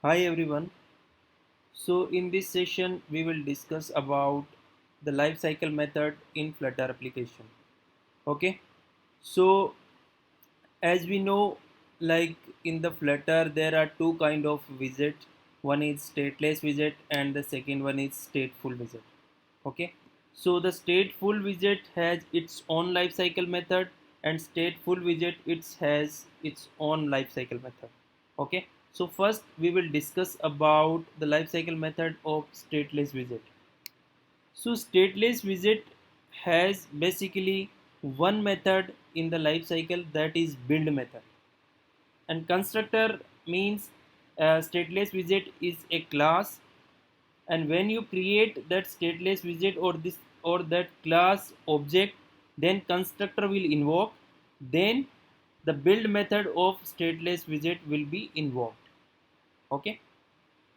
Hi everyone. So in this session we will discuss about the life cycle method in Flutter application. Okay. So as we know, like in the Flutter there are two kind of widget. One is stateless widget and the second one is stateful widget. Okay. So the stateful widget has its own life cycle method and stateful widget it has its own life cycle method. Okay, so first we will discuss about the life cycle method of stateless widget. So stateless widget has basically one method in the life cycle, that is build method, and constructor means stateless widget is a class, and when you create that stateless widget or that class object, then constructor will invoke, then the build method of stateless widget will be invoked. Okay,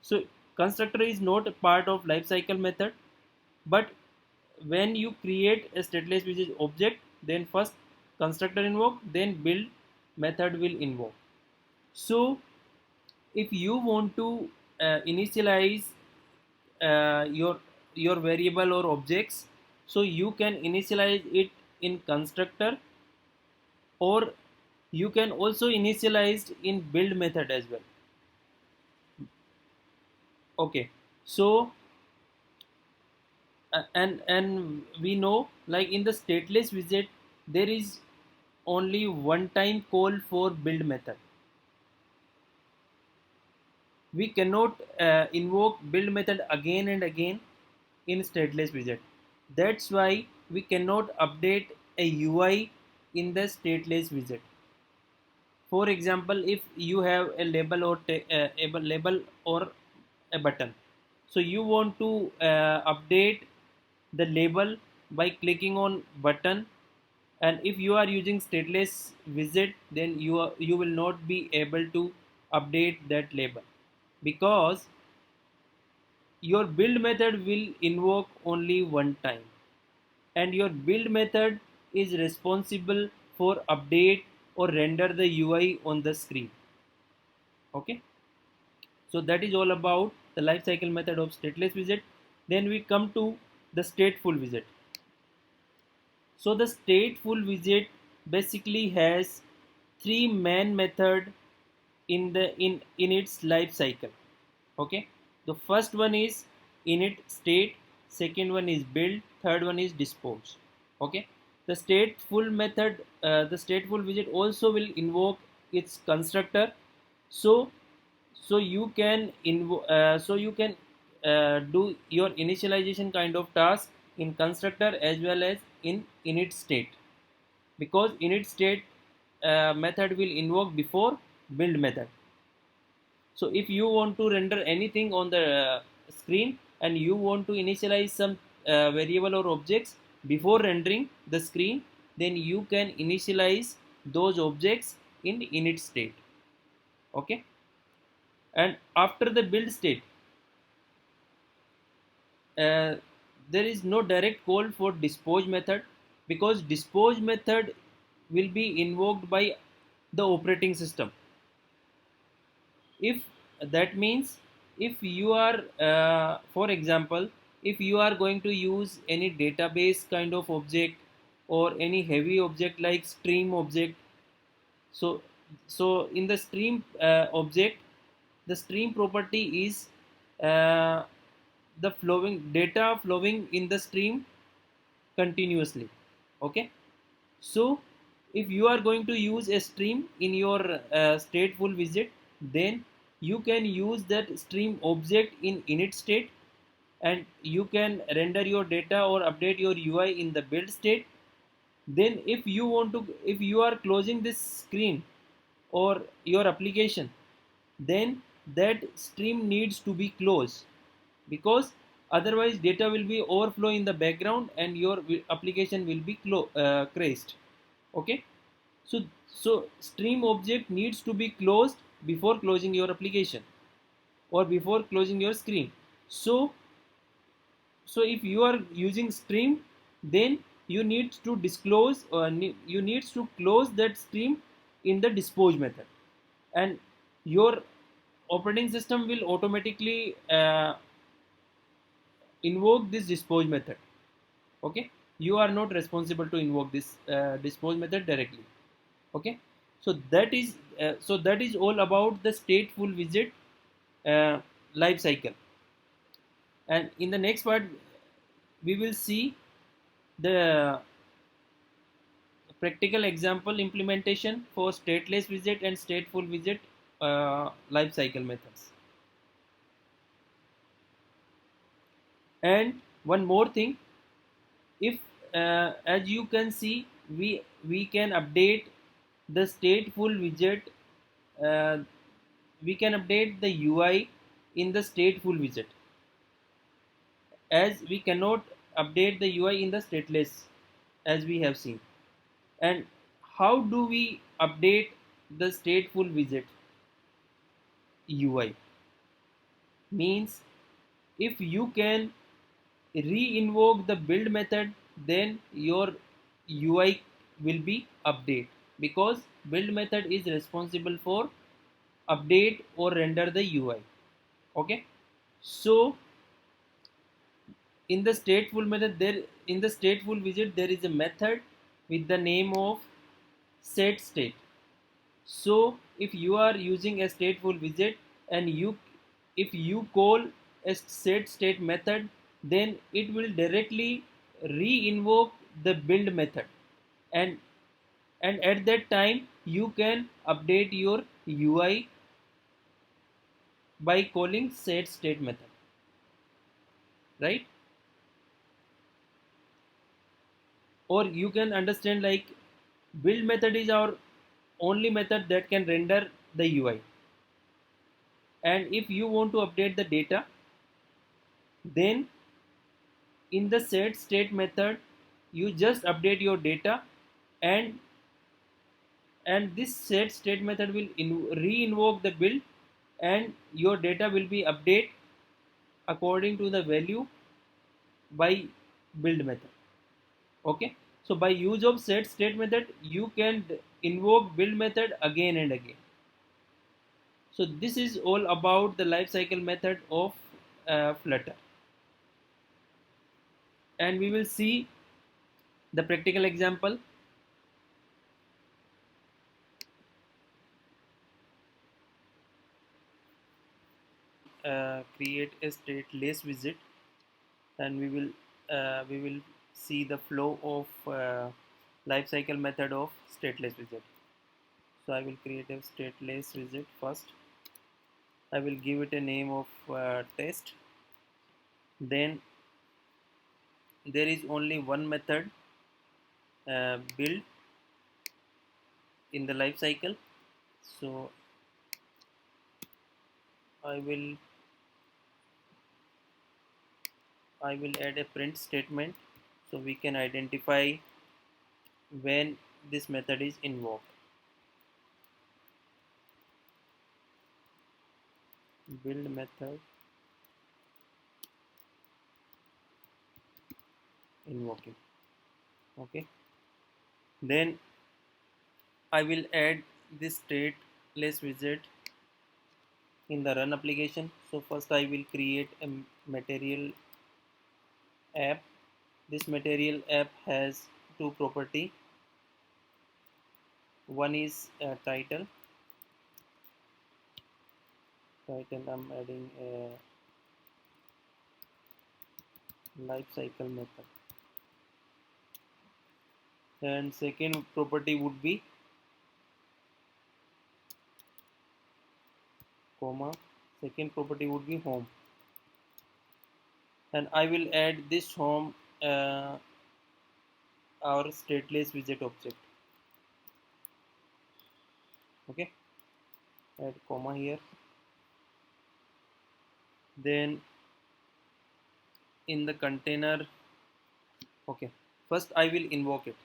so constructor is not a part of lifecycle method, but when you create a stateless widget object, then first constructor invoke, then build method will invoke. So if you want to initialize your variable or objects, so you can initialize it in constructor, or you can also initialize in build method as well. Okay, so and we know, like in the stateless widget there is only one time call for build method. We cannot invoke build method again and again in stateless widget. That's why we cannot update a UI in the stateless widget. For example, if you have a label or a label or a button, so you want to update the label by clicking on button, and if you are using stateless widget, then you will not be able to update that label, because your build method will invoke only one time, and your build method is responsible for update or render the UI on the screen. Okay, so that is all about the lifecycle method of stateless widget. Then we come to the stateful widget. So the stateful widget basically has three main method in its life cycle. Okay, the first one is init state, second one is build, third one is dispose. Okay, the stateful method, the stateful widget also will invoke its constructor. So you can do your initialization kind of task in constructor as well as in init state, because init state method will invoke before build method. So if you want to render anything on the screen and you want to initialize some variable or objects before rendering the screen, then you can initialize those objects in init state. Okay, and after the build state, uh, there is no direct call for dispose method, because dispose method will be invoked by the operating system. If that means, if you are for example, if you are going to use any database kind of object or any heavy object like stream object, so in the stream object, the stream property is uh, the flowing data flowing in the stream continuously. Okay, so if you are going to use a stream in your stateful widget, then you can use that stream object in init state, and you can render your data or update your UI in the build state. Then if you are closing this screen or your application, then that stream needs to be closed, because otherwise data will be overflow in the background and your application will be crashed. Okay, so stream object needs to be closed before closing your application or before closing your screen. So if you are using stream, then you need to disclose or you need to close that stream in the dispose method, and your operating system will automatically invoke this dispose method. Okay, you are not responsible to invoke this dispose method directly. Okay, so that is all about the stateful widget uh, life cycle. And in the next part we will see the practical example implementation for stateless widget and stateful widget life cycle methods. And one more thing, if as you can see, we can update the stateful widget, uh, we can update the UI in the stateful widget, as we cannot update the UI in the stateless, as we have seen. And how do we update the stateful widget UI? Means, if you can re-invoke the build method, then your UI will be update, because build method is responsible for update or render the UI. Okay, so in the stateful method, there in the stateful widget there is a method with the name of set state. So if you are using a stateful widget, and if you call a set state method, then it will directly re-invoke the build method, and at that time you can update your UI by calling set state method, right? Or you can understand like, build method is our only method that can render the UI, and if you want to update the data, then in the set state method you just update your data, and this set state method will re-invoke the build, and your data will be update according to the value by build method. Okay, so by use of set state method you can invoke build method again and again. So this is all about the lifecycle method of Flutter, and we will see the practical example. Create a stateless widget, and we will see the flow of lifecycle method of stateless widget. So I will create a stateless widget first. I will give it a name of test. Then there is only one method build in the life cycle. So I will add a print statement, so we can identify when this method is invoked. Build method invoking. Okay, then I will add this stateless widget in the run application. So first I will create a material app. This material app has two property. One is title. I'm adding a life cycle method, and second property would be comma. Second property would be home, and I will add this home our stateless widget object. Okay, add comma here. Then in the container, okay, first I will invoke it.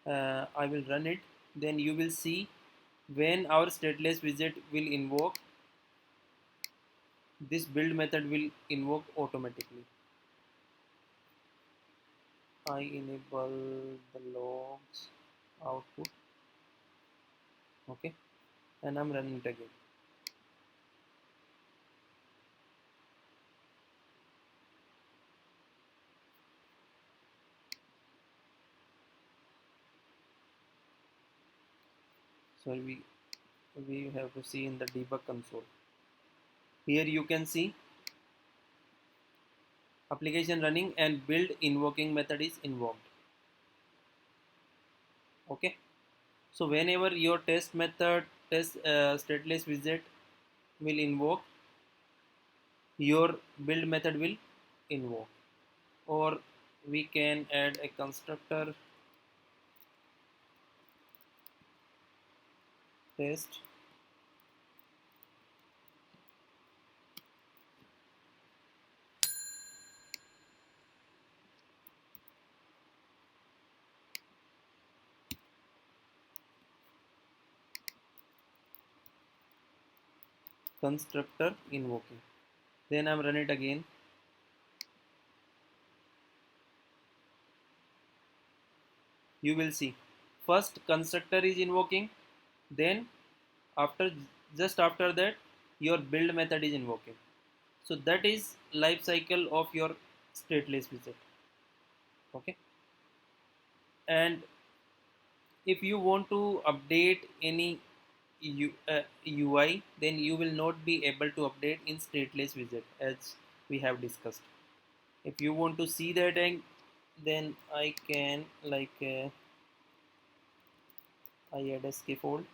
I will run it. Then you will see when our stateless widget will invoke, this build method will invoke automatically. I enable the logs output. Okay, and I'm running it again. So we have to see in the debug console. Here you can see application running and build invoking method is invoked. Okay, so whenever your test method test stateless widget will invoke, your build method will invoke. Or we can add a constructor test constructor invoking. Then I'm run it again. You will see first constructor is invoking, then after just after that your build method is invoking. So that is life cycle of your stateless widget. Okay, and if you want to update any UI, then you will not be able to update in stateless widget as we have discussed. If you want to see that, then I can I add a scaffold.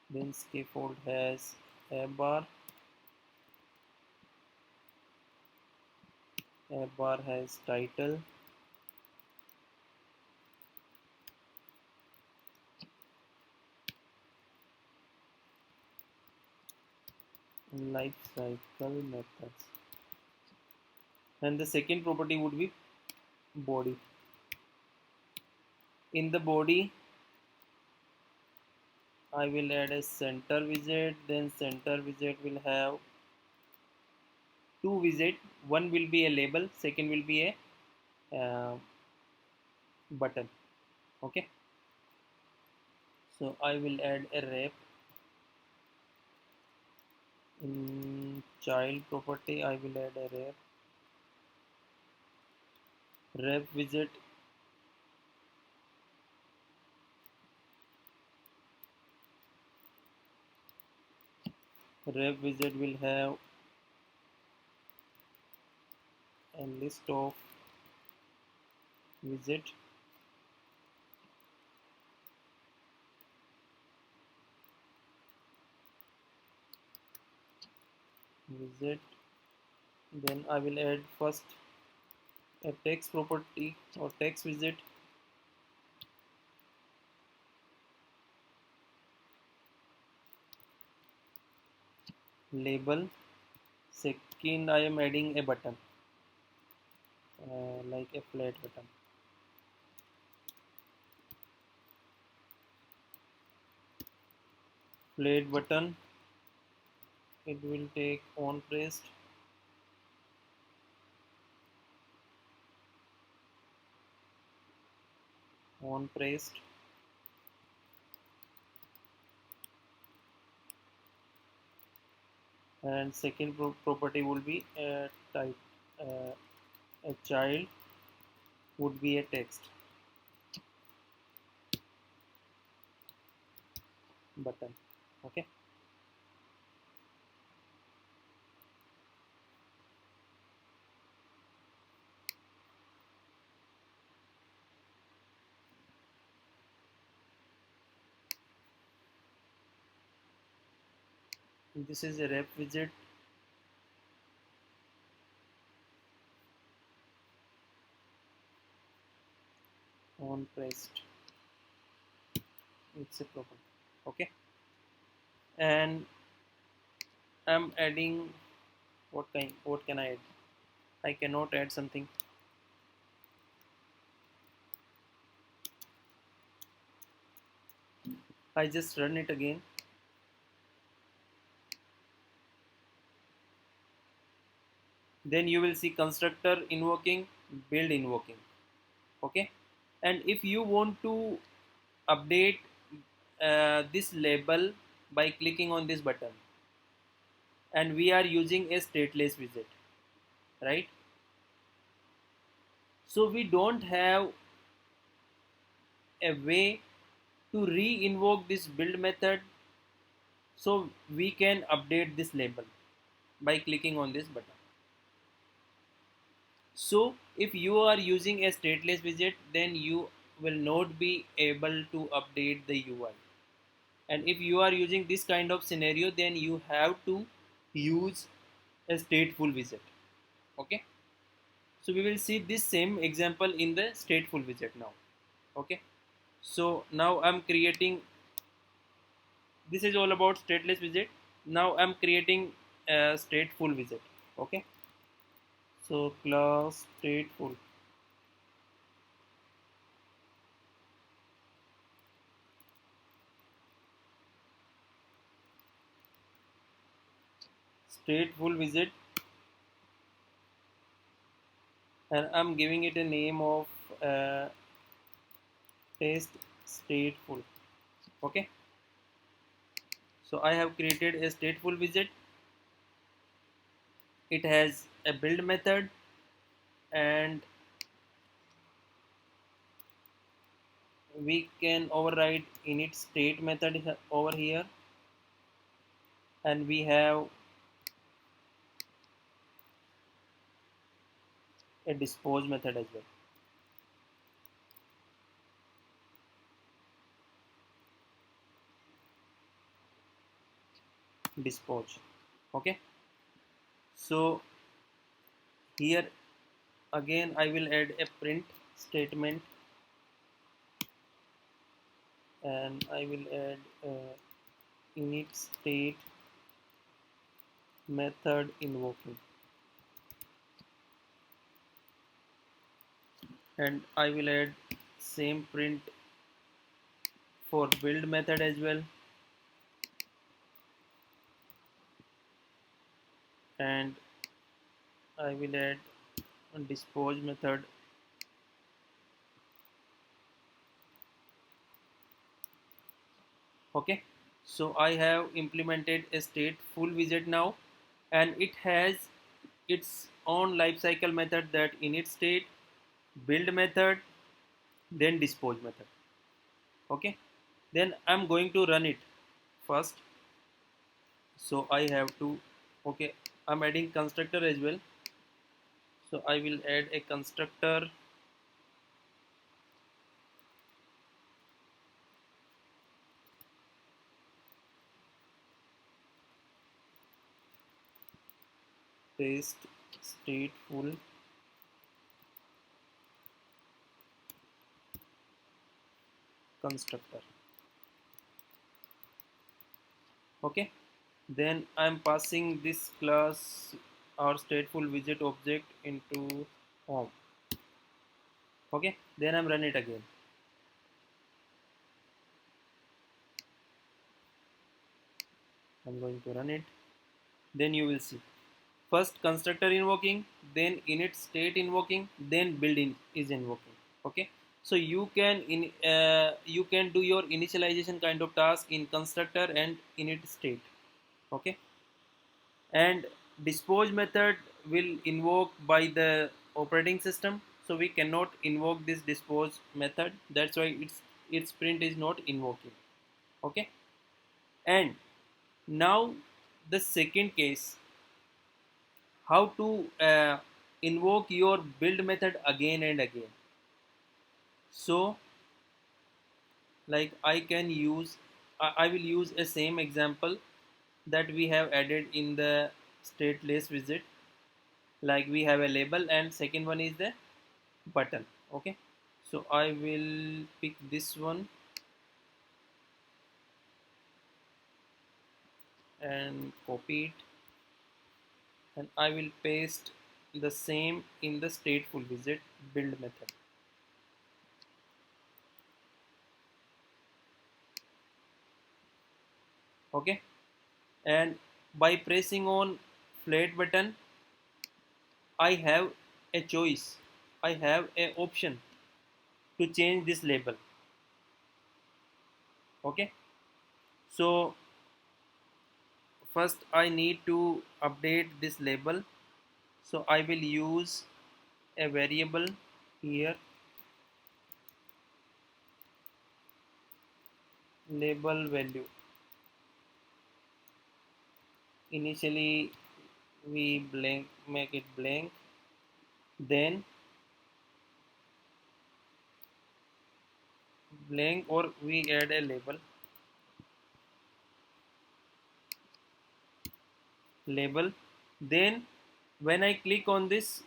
Then scaffold has a bar has title, life cycle methods, and the second property would be body. In the body I will add a center widget. Then center widget will have two widget. One will be a label, second will be a button. Okay, so I will add a wrap. In child property I will add a wrap widget. Wrap widget will have a list of widget. Widget. Then I will add first a text property or text widget. Label. Second I am adding a button, like a flat button. Flat button, it will take on pressed. On pressed. And second property will be a type. A child would be a text button. Okay, this is a wrap widget. On pressed, it's a property. Okay, and I'm adding what can I add? I cannot add something. I just run it again. Then you will see constructor invoking, build invoking. Okay, and if you want to update this label by clicking on this button, and we are using a stateless widget, right? So we don't have a way To re-invoke this build method, so we can update this label by clicking on this button. So if you are using a stateless widget, then you will not be able to update the UI. And if you are using this kind of scenario, then you have to use a stateful widget. Okay. So we will see this same example in the stateful widget now. Okay. So now I'm creating, this is all about stateless widget. Now I'm creating a stateful widget. Okay. So class stateful. Stateful widget, and I'm giving it a name of uh, test stateful. Okay. So I have created a stateful widget. It has a build method, and we can override init state method over here, and we have a dispose method as well. Dispose. Okay. So here again I will add a print statement, and I will add init state method invoking, and I will add same print for build method as well, and I will add a dispose method. Okay. So I have implemented a stateful widget now, and it has its own lifecycle method, that init state, build method, then dispose method. Okay. Then I'm going to run it first. So I have to, okay, I'm adding constructor as well. So I will add a constructor, test stateful constructor. Okay. Then I'm passing this class or stateful widget object into home. Okay. Then I'm run it again. I'm going to run it. Then you will see, first constructor invoking, then init state invoking, then build in is invoking. Okay. So you can do your initialization kind of task in constructor and init state. Okay. And dispose method will invoke by the operating system, so we cannot invoke this dispose method, that's why its print is not invoking. Okay. And now the second case, how to invoke your build method again and again. So like I can use, I will use a same example that we have added in the stateless widget. Like we have a label, and second one is the button. Okay. So I will pick this one and copy it, and I will paste the same in the stateful widget build method. Okay. And by pressing on flat button, I have a choice, I have a option to change this label. Okay. So first I need to update this label, so I will use a variable here, label value. Initially we blank, make it blank, then blank, or we add a label. Then when I click on this,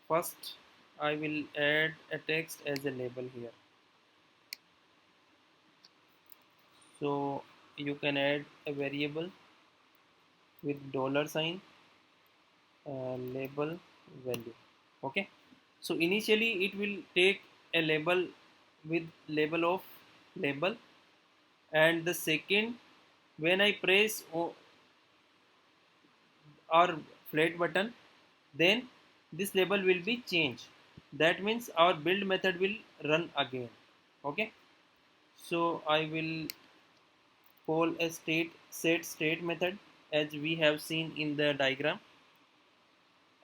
first I will add a text as a label here. So you can add a variable with dollar sign, label value. Okay, so initially it will take a label with label of label, and the second, when I press our flat button, then this label will be changed. That means our build method will run again. Okay, so I will call a set state method as we have seen in the diagram,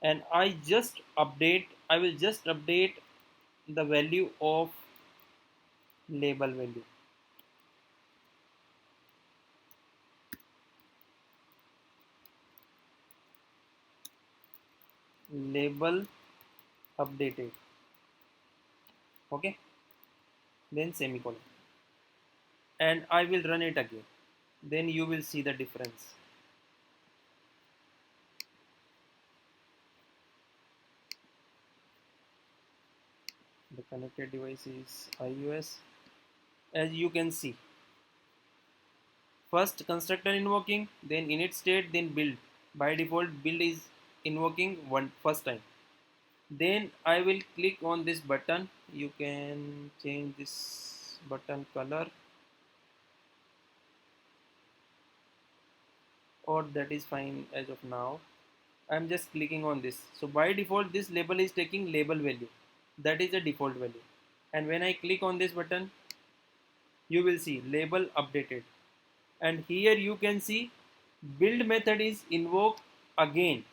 and I will just update the value of label value. Label updated. Okay, then semicolon, and I will run it again, then you will see the difference. The connected device is iOS. As you can see, first constructor invoking, then init state, then build. By default build is invoking one first time. Then I will click on this button. You can change this button color, or that is fine as of now. I'm just clicking on this. So by default this label is taking label value, that is a default value. And when I click on this button, you will see label updated, and here you can see build method is invoked again,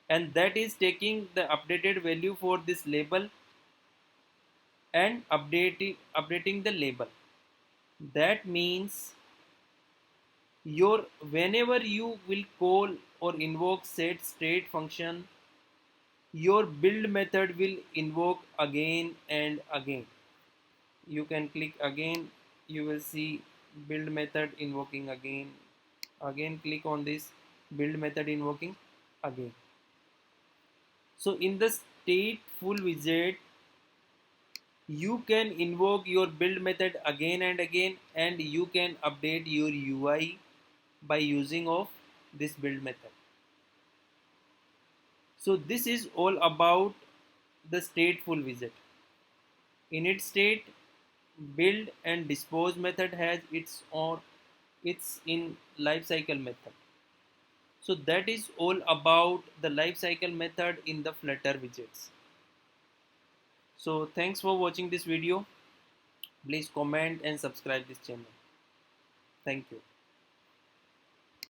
and that is taking the updated value for this label and updating the label. That means your whenever you will call or invoke set state function, your build method will invoke again and again. You can click again, you will see build method invoking again click on this, build method invoking again. So in the stateful widget, you can invoke your build method again and again, and you can update your UI by using of this build method. So this is all about the stateful widget. Init state, build and dispose method has its in lifecycle method. So that is all about the lifecycle method in the Flutter widgets. So thanks for watching this video. Please comment and subscribe this channel. Thank you.